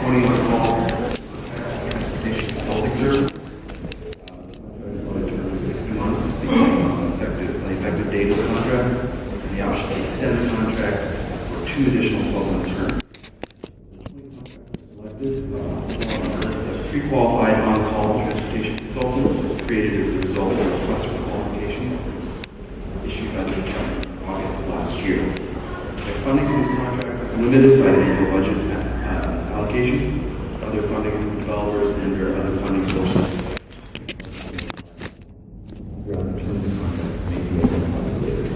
20 on-call transportation consulting services. Contracts will term of 60 months, beginning on the effective date of the contracts, and the option to extend the contract for 2 additional 12-month terms. Selected pre-qualified on-call transportation consultants created as a result of the request for qualifications issued by the department in August of last year. The funding for these contracts is limited by the annual budget allocations, other funding from developers, and or other funding sources. Throughout the term of the contracts may be identified later.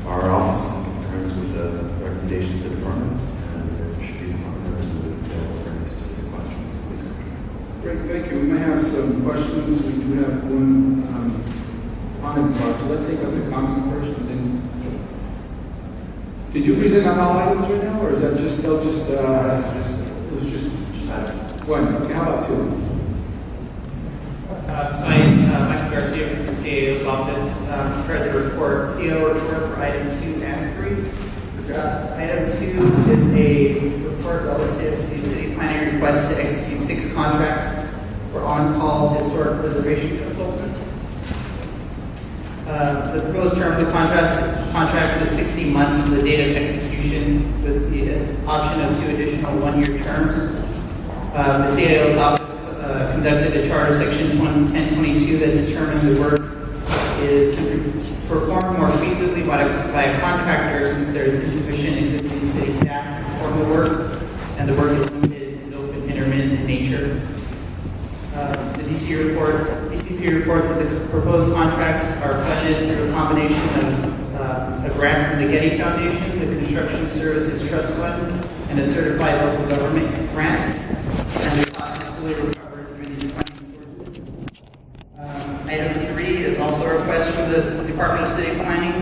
Our office is in concurrence with the recommendations of the department, and there should be partners with any specific questions. Please go ahead. Great, thank you. We may have some questions. We do have one comment part. So let's take up the comment first, and then. Did you present on all items right now, or is that just still just one? Okay, how about 2? Michael Garcia from the CAO's office prepared the report, CAO report for item 2 and 3. Item 2 is a report relative to city planning requests to execute 6 contracts for on-call historic preservation consultants. The proposed term of the contracts is 60 months from the date of execution, with the option of 2 additional 1-year terms. The CAO's office conducted a charter section 1022 that determined the work is to perform more feasibly by a contractor, since there is insufficient existing city staff to perform the work, and the work is limited to open intermittent in nature. The DCP reports that the proposed contracts are funded through a combination of a grant from the Getty Foundation, the Construction Services Trust Fund, and a certified local government grant, and the cost is fully recovered through these funding sources. Item 3 is also a request from the Department of City Planning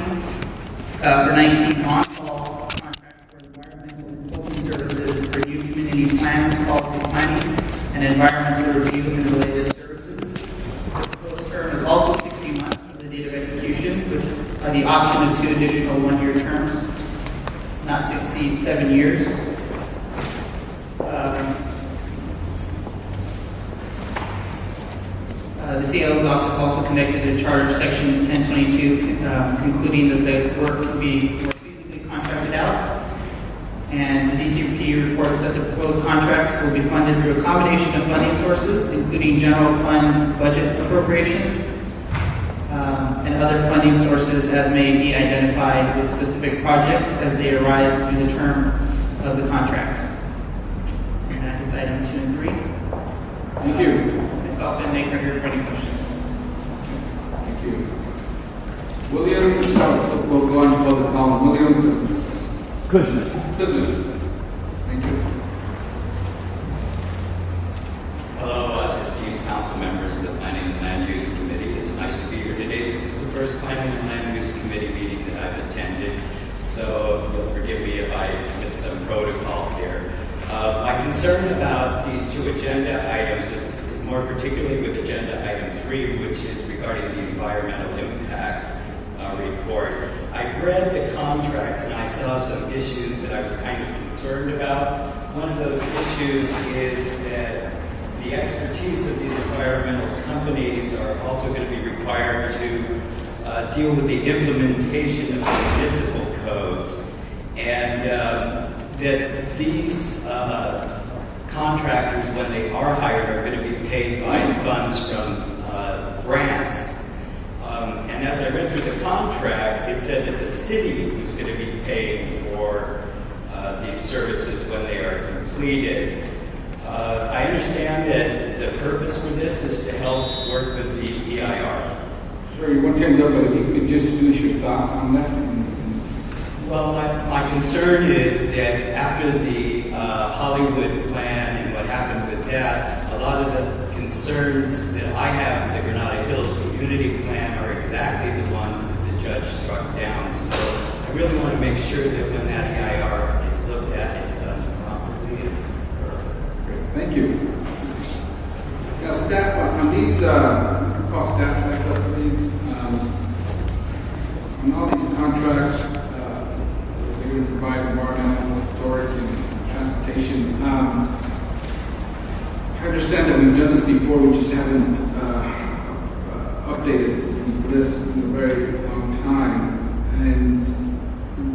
for 19 on-call contracts for environmental consulting services for new community plans, policy planning, and environmental review and related services. The proposed term is also 60 months from the date of execution, with the option of 2 additional 1-year terms, not to exceed 7 years. The CAO's office also conducted a charter section 1022 concluding that the work can be more feasibly contracted out. And the DCP reports that the proposed contracts will be funded through a combination of funding sources, including general fund budget appropriations and other funding sources as may be identified with specific projects as they arise through the term of the contract. And that is item 2 and 3. Thank you. Myself and Nick are here for any questions. Thank you. William, we'll go on to public comment. William Kuzmin. Thank you. Hello, esteemed council members of the Planning and Land Use Committee. It's nice to be here today. This is the first Planning and Land Use Committee meeting that I've attended, so you'll forgive me if I miss some protocol here. My concern about these 2 agenda items is more particularly with agenda item 3, which is regarding the environmental impact report. I read the contracts and I saw some issues that I was kind of concerned about. One of those issues is that the expertise of these environmental companies are also going to be required to deal with the implementation of municipal codes, and that these contractors, when they are hired, are going to be paid by funds from grants. And as I read through the contract, it said that the city was going to be paid for these services when they are completed. I understand that the purpose for this is to help work with the EIR. Sir, you want to end up, but if you could just finish your thought on that. Well, my concern is that after the Hollywood plan and what happened with that, a lot of the concerns that I have with the Granada Hills Community Plan are exactly the ones that the judge struck down. So I really want to make sure that when that EIR is looked at, it's done properly and thoroughly. Great, thank you. Now, staff, on these, call staff back up, please. On all these contracts, they're going to provide environmental, historic, and transportation. understand that we've done this before, we just haven't updated these lists in a very long time. And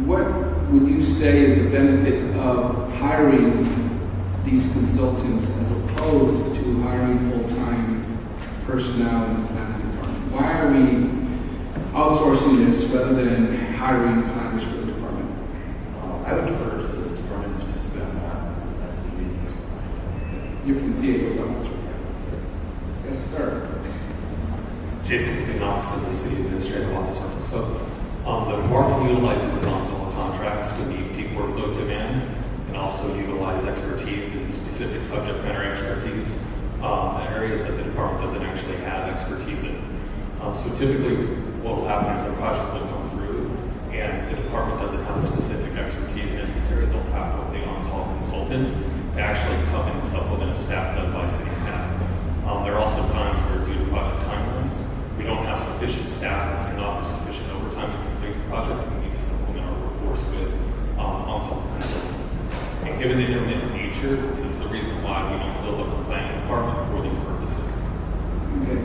what would you say is the benefit of hiring these consultants as opposed to hiring full-time personnel in the planning department? Why are we outsourcing this rather than hiring planners for the department? I would defer to the department specifically on that. That's the reasons why. You can see it goes on. Yes, sir. Jason King, Office of the City Administrative Officer. So the department utilizes on-call contracts to meet peak workload demands and also utilize expertise in specific subject matter expertise in areas that the department doesn't actually have expertise in. So typically what will happen is a project will come through and the department doesn't have a specific expertise necessary. They'll tap with the on-call consultants to actually come in and supplement a staff led by city staff. There are also times where due to project timelines, we don't have sufficient staff that can offer sufficient overtime to complete the project, and we need to supplement our workforce with on-call consultants. And given the intermittent nature is the reason why we don't build up the planning department for these purposes. Okay.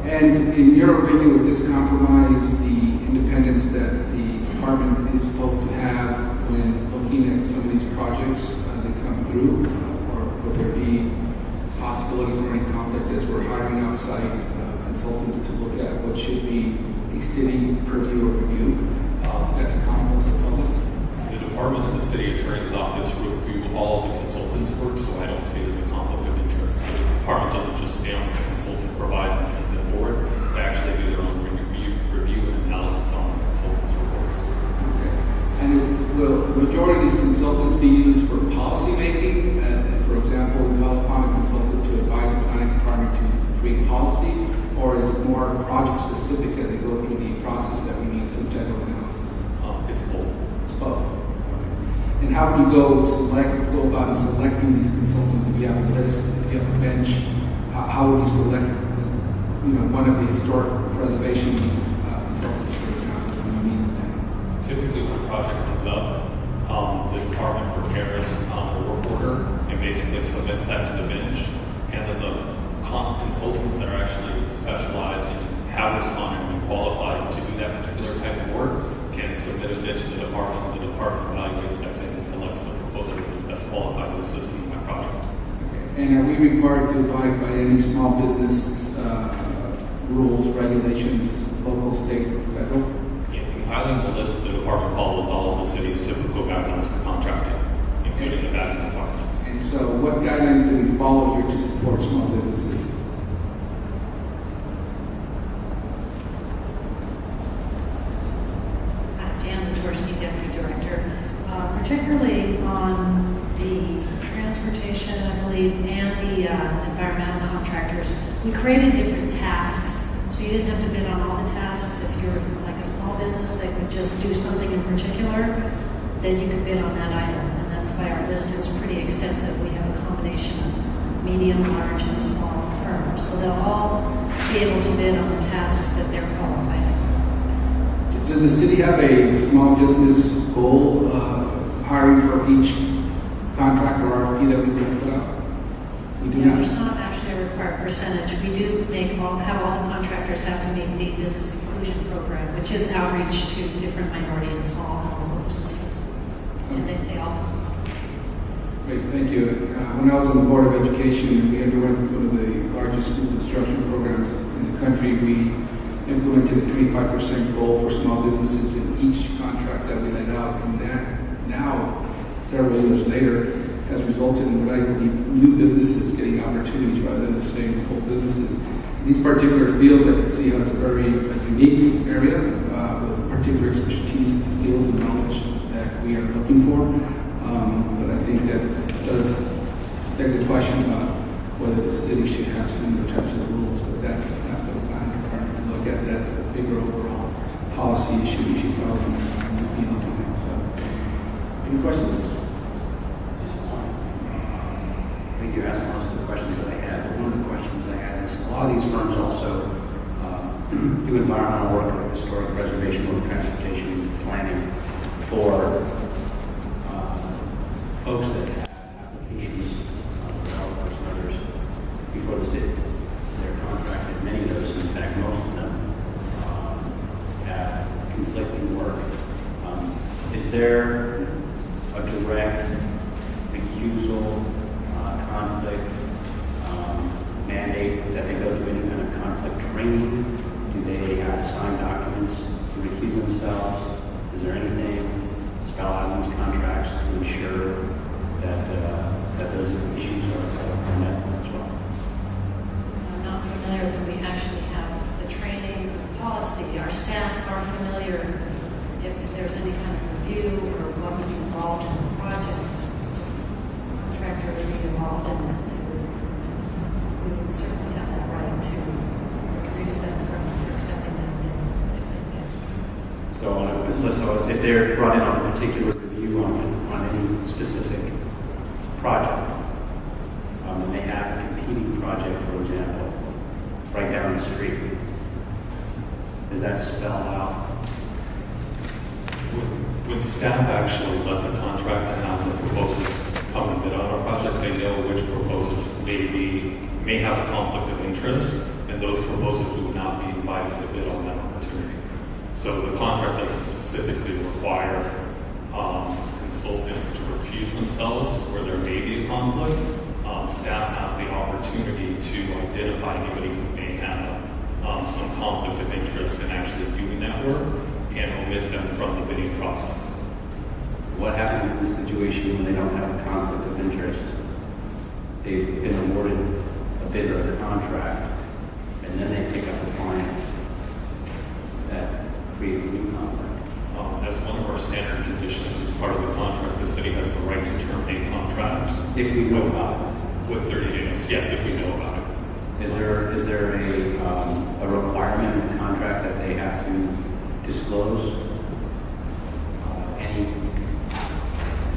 And in your opinion, would this compromise the independence that the department is supposed to have when looking at some of these projects as they come through? Or would there be possibility for any conflict as we're hiring outside consultants to look at what should be a city purview or review? That's a compliment to the public. The department and the city attorney's office review all of the consultants' work, so I don't see it as a conflict of interest. The department doesn't just stamp what the consultant provides and sends it forward. They actually do their own review and analysis on the consultants' reports. Okay. And will the majority of these consultants be used for policy making? For example, we call upon a consultant to advise the planning department to create policy, or is it more project specific as they go through the process that we need some type of analysis? It's both. It's both. Okay. And how do you go about in selecting these consultants? If you have a list, if you have a bench, how would you select, one of the historic preservation consultants, for example, when you need them? Typically, when a project comes up, the department prepares a work order and basically submits that to the bench, and then the consultants that are actually specialized and have responded and qualified to do that particular type of work can submit a bid to the department, and the department evaluates that bid and selects the proposer who is best qualified to assist in that project. Okay. And are we required to abide by any small business rules, regulations, local, state, or federal? In compiling the list, the department follows all of the city's typical guidelines for contracting, including the back departments. And so what guidelines do we follow here to support small businesses? Jan Zatorsky, Deputy Director. Particularly on the transportation, I believe, and the environmental contractors, we created different tasks. So you didn't have to bid on all the tasks. If you're like a small business that could just do something in particular, then you could bid on that item. And that's why our list is pretty extensive. We have a combination of medium, large, and small firms. So they'll all be able to bid on the tasks that they're qualified for. Does the city have a small business goal hiring for each contract or RFP that we will put out? We do No, not. there's not actually a required percentage. We do have all the contractors have to meet the business inclusion program, which is outreach to different minority and small and local businesses. And they all Great, thank you. When I was on the Board of Education, we underwent one of the largest school construction programs in the country. We implemented a 25% goal for small businesses in each contract that we laid out, and that now, several years later, has resulted in what I believe new businesses getting opportunities rather than the same old businesses. In these particular fields, I can see how it's a very unique area with particular expertise, skills, and knowledge that we are looking for. But I think that does beg the question about whether the city should have similar types of rules, but that's not for the planning department to look at. That's a bigger overall policy issue we should probably be looking at. So, any questions? I think you asked most of the questions that I had, but one of the questions I had is a lot of these firms also do environmental work like historic preservation or transportation planning for folks that have applications, developers and others. Is there a direct recusal, conflict, mandate that they go through any kind of conflict training? Do they have to sign documents to recuse themselves? Is there anything spelled out in these contracts to ensure that those issues are met as well? I'm not familiar that we actually have the training policy. Our staff are familiar if there's any kind of review or what was involved in the project. Contractor would be involved in it. We would certainly have that right to recuse them from accepting that bid if they get. So if they're brought in on a particular review on any specific project, and they have a competing project, for example, right down the street, is that spelled out? When staff actually let the contractor have the proposals come and bid on our project, they know which proposals may have a conflict of interest, and those proposals would not be invited to bid on that opportunity. So the contract doesn't specifically require consultants to recuse themselves where there may be a conflict. Staff have the opportunity to identify anybody who may have some conflict of interest in actually doing that work and omit them from the bidding process. What happens in this situation when they don't have a conflict of interest? They've been awarded a bid or a contract, and then they pick up a client that creates a new conflict. As one of our standard conditions as part of the contract, the city has the right to terminate contracts If we know about it. with 30 days. Yes, if we know about it. Is there a requirement in the contract that they have to disclose any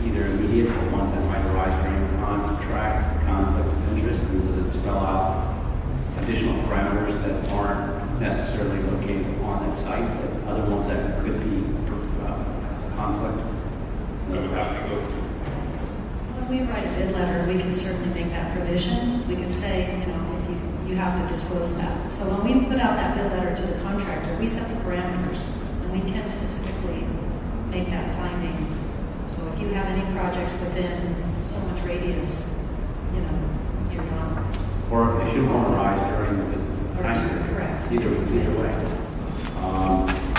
either immediate or ones that might arise during the contract conflicts of interest? And does it spell out additional parameters that aren't necessarily located on that site, but other ones that could be conflict? We would have to go through. When we write a bid letter, we can certainly make that provision. We can say, if you have to disclose that. So when we put out that bid letter to the contractor, we set the parameters, and we can specifically make that finding. So if you have any projects within so much radius, you're not. Or they should all arise during the time period. Correct. Either way.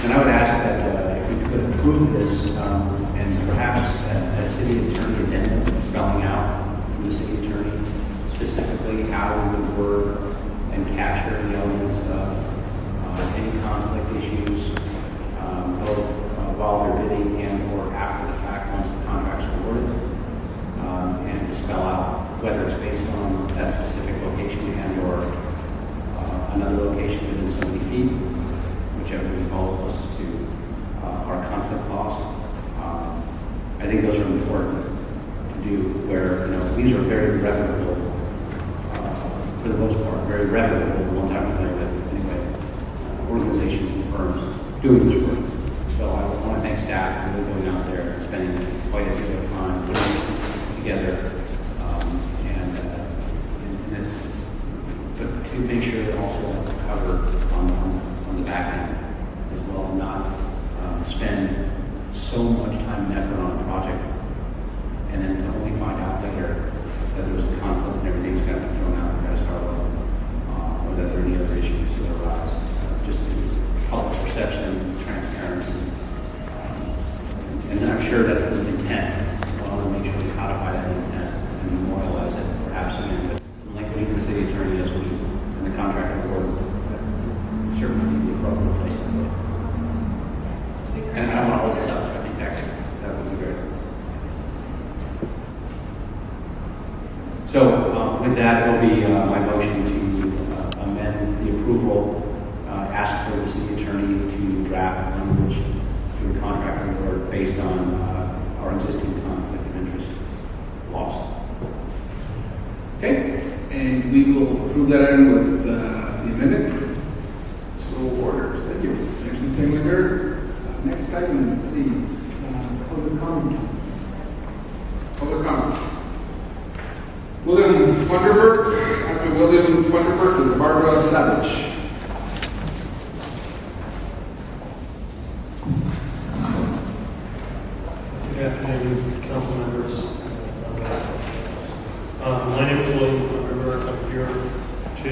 And I would ask that if we could approve this, and perhaps a city attorney addendum spelling out from the city attorney specifically how we would work and capture the elements of any conflict issues, both while they're bidding and or after the fact once the contract's awarded, and to spell out whether it's based on that specific location and or another location within so many feet, whichever we follow closest to our conflict laws. I think those are important to do where, these are very reputable, for the most part, very reputable, the ones I'm familiar with, anyway, organizations and firms doing this work. So I want to thank staff for really going out there and spending quite a bit of time putting this together. And it's to make sure that also cover on the back end as well, and not spend so much time and effort on a project and then to only find out later that there was a conflict and everything's got to be thrown out and got to start over, or that there are any other issues that arise. Just to help perception and transparency. And I'm sure that's the intent. I want to make sure we codify that intent and memorialize it, perhaps again, but language from the city attorney as we, in the contract award, certainly be the appropriate place to do it. And I don't want to hold this up, so I think that would be great. So with that, it will be my motion to amend the approval, ask for the city attorney to draft language for the contract award based on our existing conflict of interest laws. Okay, and we will approve that item with the amendment. So ordered. Thank you. Thank you, Mr. Englander. Next item, please. Public comment. Public comment. William Funderburk. After William Funderburk is Barbara Savage. My name is William River. I'm here to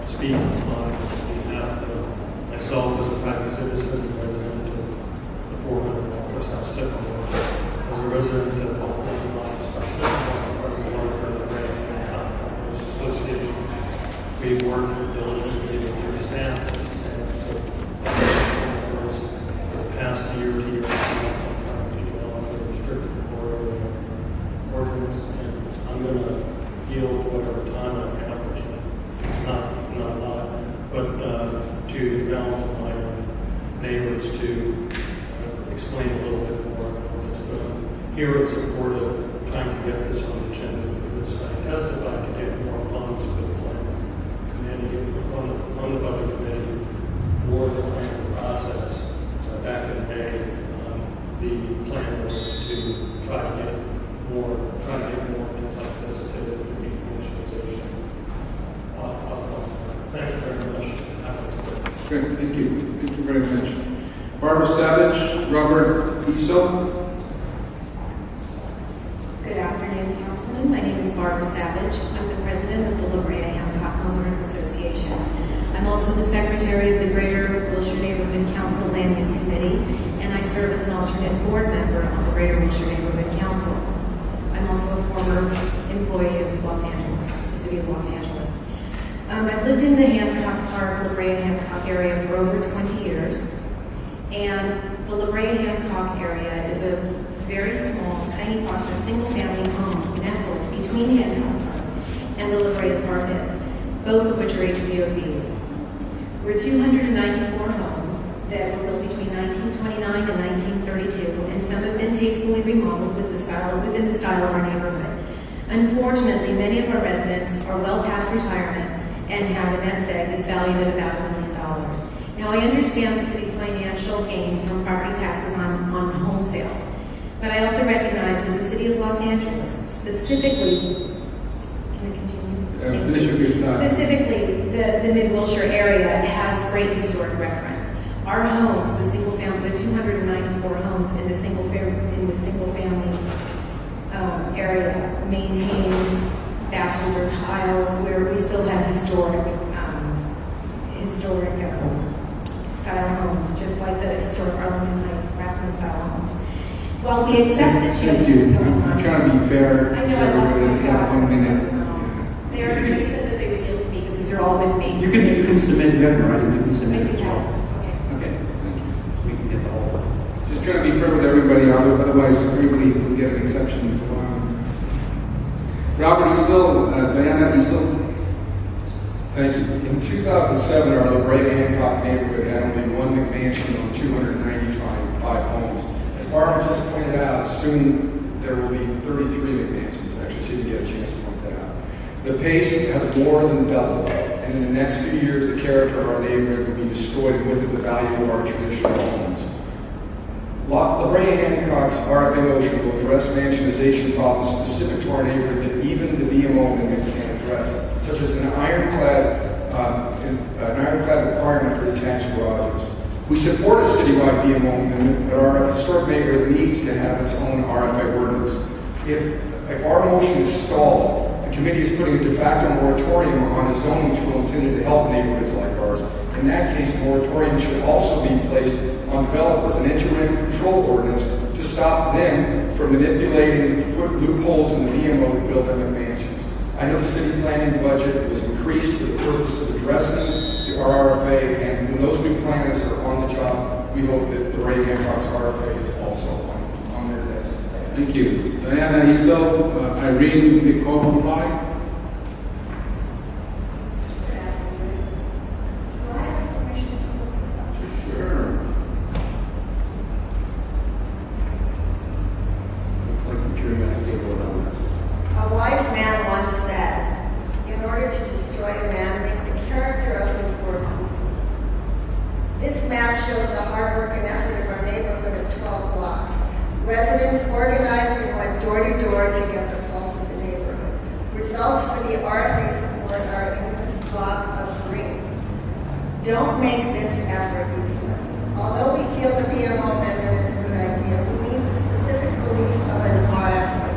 speak on behalf of myself as a private citizen and resident of the 400 Northwest House Sycamore. As a resident of the 400 Northwest House Sycamore, part of the Water of the Commerce Association, we worked diligently with your staff and the staffs of for the past year to year and a half, trying to develop a restricted floor area ordinance, and I'm going to yield whatever time I have, which is not a lot, but to the balance of my neighbors to explain a little bit more about this. But I'm here in support of trying to get this on the agenda because I testified to get more funds for the plan committee from the budget committee for the plan process back in May. The plan was to try to get more things like this to meet commercialization. Thank you very much. Great, thank you. Thank you very much. Barbara Savage, Robert Easel. Good afternoon, Councilman. My name is Barbara Savage. I'm the president of the La Brea Hancock Homeowners Association. I'm also the secretary of the Greater Wilshire Neighborhood Council Land Use Committee, and I serve as an alternate board member on the Greater Wilshire Neighborhood Council. I'm also a former employee of Los Angeles, the city of Los Angeles. I've lived in the Hancock Park, La Brea Hancock area for over 20 years, and the La Brea Hancock area is a very small, tiny block of single-family homes nestled between Hancock Park and the La Brea Tar Pits, both of which are HVOZs. We're 294 homes that were built between 1929 and 1932, and some have been tastefully remodeled within the style of our neighborhood. Unfortunately, many of our residents are well past retirement and have a nest egg that's valued at about $1 million. Now, I understand the city's financial gains from property taxes on home sales, but I also recognize that the city of Los Angeles, specifically, can I continue? Finish up your time. Specifically, the Mid-Wilshire area has great historic reference. Our homes, the 294 homes in the single family area, maintains bachelor tiles where we still have historic style homes, just like the historic Arlington Heights craftsman style homes. While we accept the Thank changes you. going on, I'm trying to be fair. I know I lost my You have 1 minute. They said that they would yield to me because these are all with me. You can submit, you have the right, you can I submit do as well. have. Okay, thank you. We can get the whole. Just trying to be fair with everybody, otherwise everybody will get an exception. Robert Easel, Diana Easel. Thank you. In 2007, our La Brea Hancock neighborhood had only one McMansion on 295 homes. As Barbara just pointed out, soon there will be 33 McMansions, actually, so you can get a chance to point that out. The pace has more than doubled, and in the next few years, the character of our neighborhood will be destroyed, and with it, the value of our traditional homes. La Brea Hancock's RFA motion will address mansionization problems specific to our neighborhood that even the BMO amendment can't address, such as an ironclad requirement for detached garages. We support a citywide BMO amendment, but our historic neighborhood needs to have its own RFA ordinance. If our motion is stalled, the committee is putting a de facto moratorium on a zoning tool intended to help neighborhoods like ours. In that case, moratorium should also be placed on developers, an interim control ordinance to stop them from manipulating loopholes in the BMO to build them in mansions. I know the city planning budget was increased for the purpose of addressing the RFA, and when those new planners are on the job, we hope that the Ray Hancock's RFA is also on their list. Thank you. Diana Easel, Irene Nicole Pye. A wise man once said, in order to destroy a man, make the character of his work useful. This map shows the hard work and effort of our neighborhood of 12 blocks. Residents organized and went door to door to get the pulse of the neighborhood. Results for the RFA support are in this block of green. Don't make this effort useless. Although we feel the BMO amendment is a good idea, we need the specific relief of an RFA.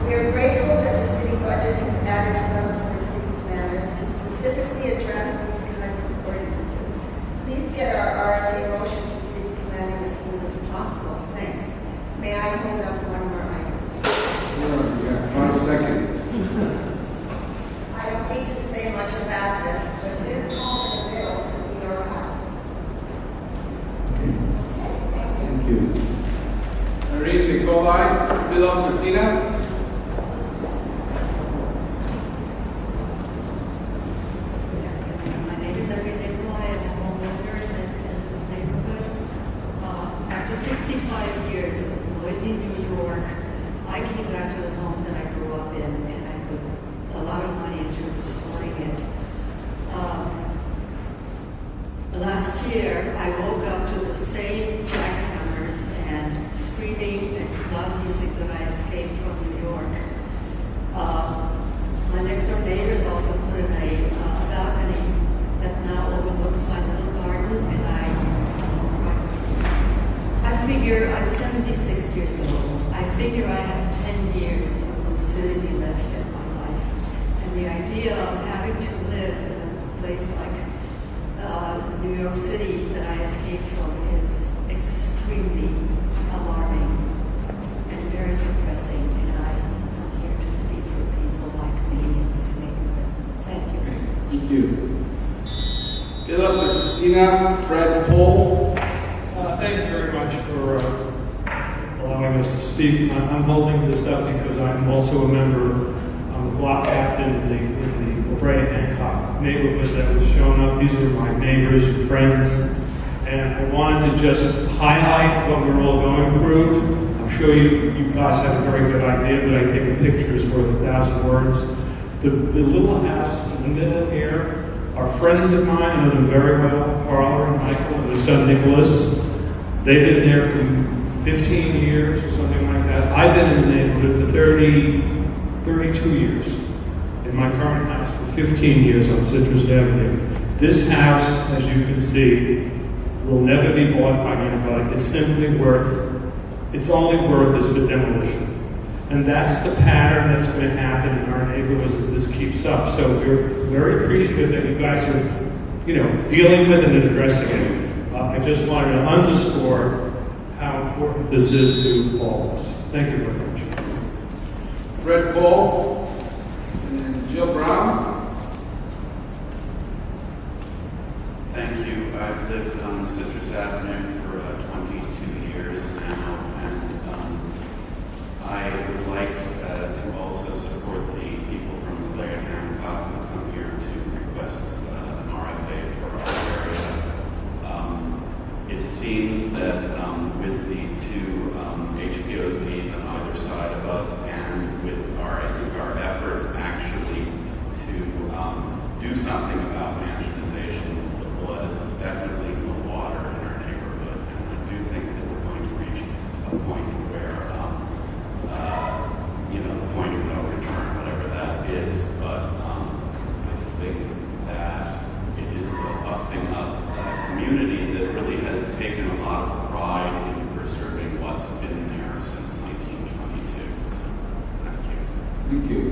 We are grateful that the last year, I woke up to the same jackhammers and screaming and loud music that I escaped from New York. My next door neighbors also put in a balcony that now overlooks my little garden, and I figure I'm 76 years old. I figure I have 10 years of lucidity left in my life. And the idea of having to live in a place like New York City that I escaped from is extremely alarming and very depressing. And I'm here to speak for people like me in this neighborhood. Thank you. Thank you. Philip Messina, Fred Pohl. Thank you very much for allowing us to speak. I'm holding this up because I'm also a member. I'm a block captain in the Brea Hancock neighborhood that was shown up. These are my neighbors and friends. And I wanted to just highlight what we're all going through. I'm sure you guys have a very good idea, but I think a picture is worth 1,000 words. The little house in the middle here are friends of mine. I know them very well, Carla and Michael and their son Nicholas. They've been there for 15 years or something like that. I've been in the neighborhood for 32 years. In my current house for 15 years on Citrus Avenue. This house, as you can see, will never be bought by anybody. It's simply its only worth is for demolition. And that's the pattern that's going to happen in our neighborhoods if this keeps up. So we're very appreciative that you guys are, dealing with it and addressing it. I just wanted to underscore how important this is to all of us. Thank you very much. Fred Pohl. And then Jill Brown. Thank you. I've lived on Citrus Avenue for 22 years now, and I would like to also support the people from the Brea Hancock who come here to request an RFA for our area. It seems that with the two HPOZs on either side of us, and with our efforts actually to do something about mansionization, the blood is definitely in the water in our neighborhood, and I do think that we're going to reach a point where, the point of no return, whatever that is, but I think that it is a busting up community that really has taken a lot of pride in preserving what's been there since 1922. So, thank you. Thank you.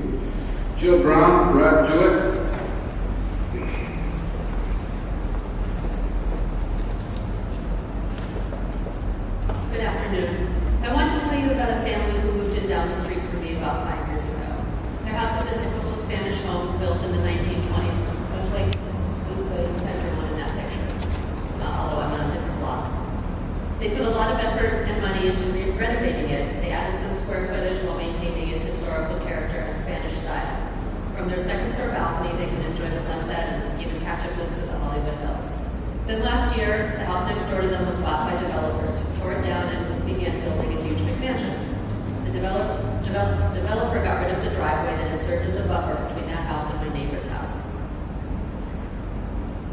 Jill Brown, Brad Jewett. Good afternoon. I want to tell you about a family who moved in down the street from me about 5 years ago. Their house is a typical Spanish home built in the 1920s, much like the center one in that picture, although I'm on a different block. They put a lot of effort and money into renovating it. They added some square footage while maintaining its historical character and Spanish style. From their second-story balcony, they can enjoy the sunset and even catch a glimpse of the Hollywood Hills. Then last year, the house next door to them was bought by developers who tore it down and began building a huge McMansion. The developer got rid of the driveway that had served as a buffer between that house and my neighbor's house.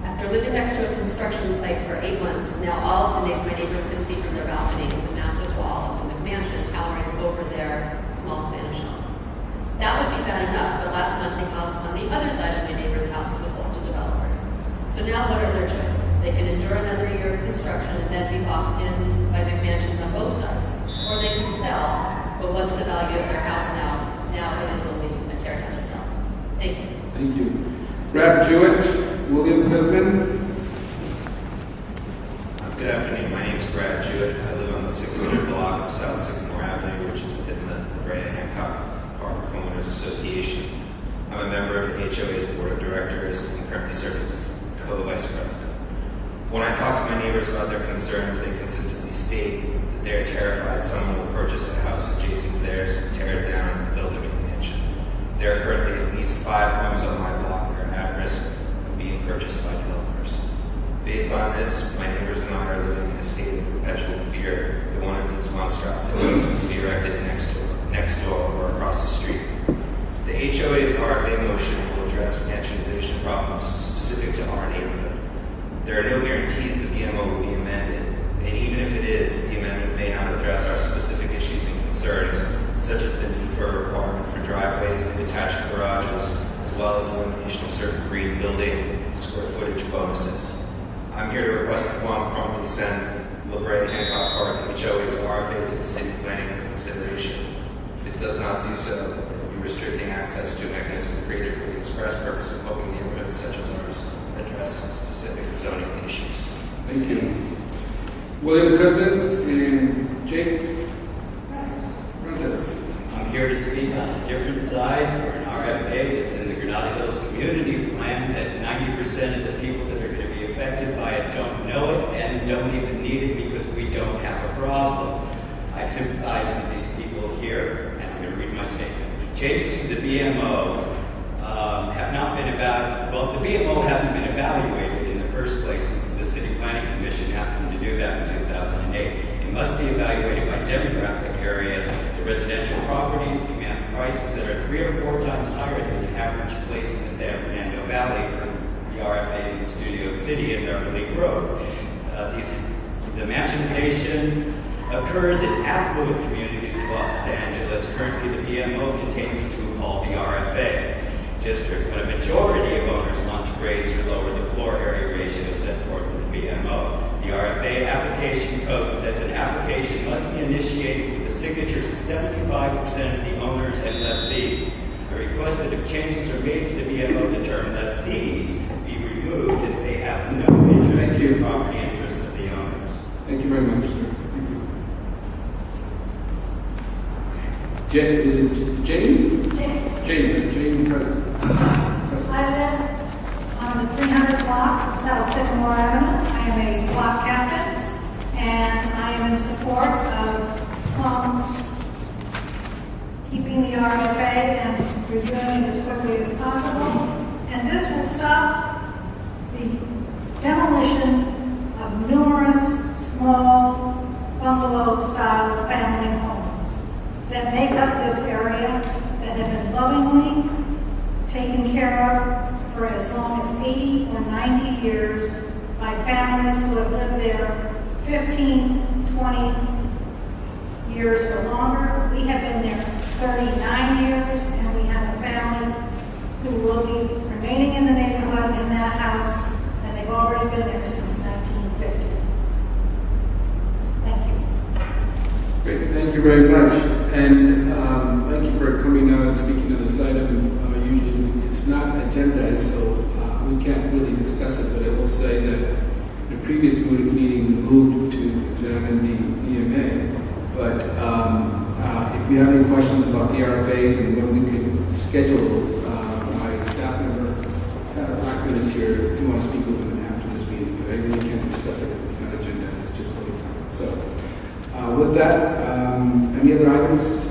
After living next to a construction site for 8 months, now all of my neighbors can see from their balconies the massive wall of the McMansion towering over their small Spanish home. That would be bad enough, but last month the house on the other side of my neighbor's house was sold to developers. So now what are their choices? They can endure another year of construction and then be boxed in by McMansions on both sides. Or they can sell, but what's the value of their house now? Now it is only a teardown itself. Thank you. Thank you. Brad Jewett, William Kuzman. Good afternoon. My name is Brad Jewett. I live on the 600 block of South Sycamore Avenue, which is within the Brea Hancock Park Homeowners Association. I'm a member of the HOA's board of directors and currently serve as co-vice president. When I talk to my neighbors about their concerns, they consistently state that they are terrified someone will purchase a house adjacent to theirs, tear it down, and build a McMansion. There are currently at least 5 homes on my block that are at risk of being purchased by developers. Based on this, my neighbors and I are living in a state of perpetual fear that one of these monstrosities will be erected next door or across the street. The HOA's RFA motion will address mansionization problems specific to our neighborhood. There are no guarantees the BMO will be amended, and even if it is, the amendment may not address our specific issues and concerns, such as the need for a requirement for driveways and detached garages, as well as elimination of certain green building square footage bonuses. I'm here to request that Guam promptly send La Brea Hancock Park HOA's RFA to the city planning for consideration. If it does not do so, it will be restricting access to a mechanism created for the express purpose of helping neighborhoods such as ours address specific zoning issues. Thank you. William Cousin and Jake Rentas. I'm here to speak on a different side for an RFA that's in the Granada Hills Community Plan that 90% of the people that are going to be affected by it don't know it and don't even need it because we don't have a problem. I sympathize with these people here, and I'm going to read my statement. Changes to the BMO have not been evaluated. Well, the BMO hasn't been evaluated in the first place since the City Planning Commission asked them to do that in 2008. It must be evaluated by demographic area. The residential properties command prices that are 3 or 4 times higher than the average place in the San Fernando Valley for the RFAs in Studio City and Beverly Grove. The mansionization occurs in affluent communities of Los Angeles. Currently, the BMO contains a tool called the RFA district, but a majority of owners want to raise or lower the floor area ratio set forth in the BMO. The RFA application code says an application must be initiated with the signatures of 75% of the owners and lessees. I request that if changes are made to the BMO, the term lessees be removed as they have no interest in the property interests of the owners. Thank you very much, sir. Thank you. Jane, it's Jane? Jane Preston. I live on the 300 block of South Sycamore Avenue. I am a block captain, and I am in support of keeping the RFA and reviewing it as quickly as possible. And this will stop the demolition of numerous small bungalow-style family homes that make up this area that have been lovingly taken care of for as long as 80 or 90 years by families who have lived there 15, 20 years or longer. We have been there 39 years, and we have a family who will be remaining in the neighborhood in that house, and they've already been there since 1950. Thank you. Great, thank you very much. And thank you for coming out and speaking to this item. Usually it's not agendized, so we can't really discuss it, but I will say that the previous meeting we moved to examine the EMA. But if you have any questions about the RFAs and when we could schedule those, my staff member, Pat Blackman, is here if you want to speak with him after this meeting. But I really can't discuss it because it's not agendized, it's just public comment. So with that, any other items?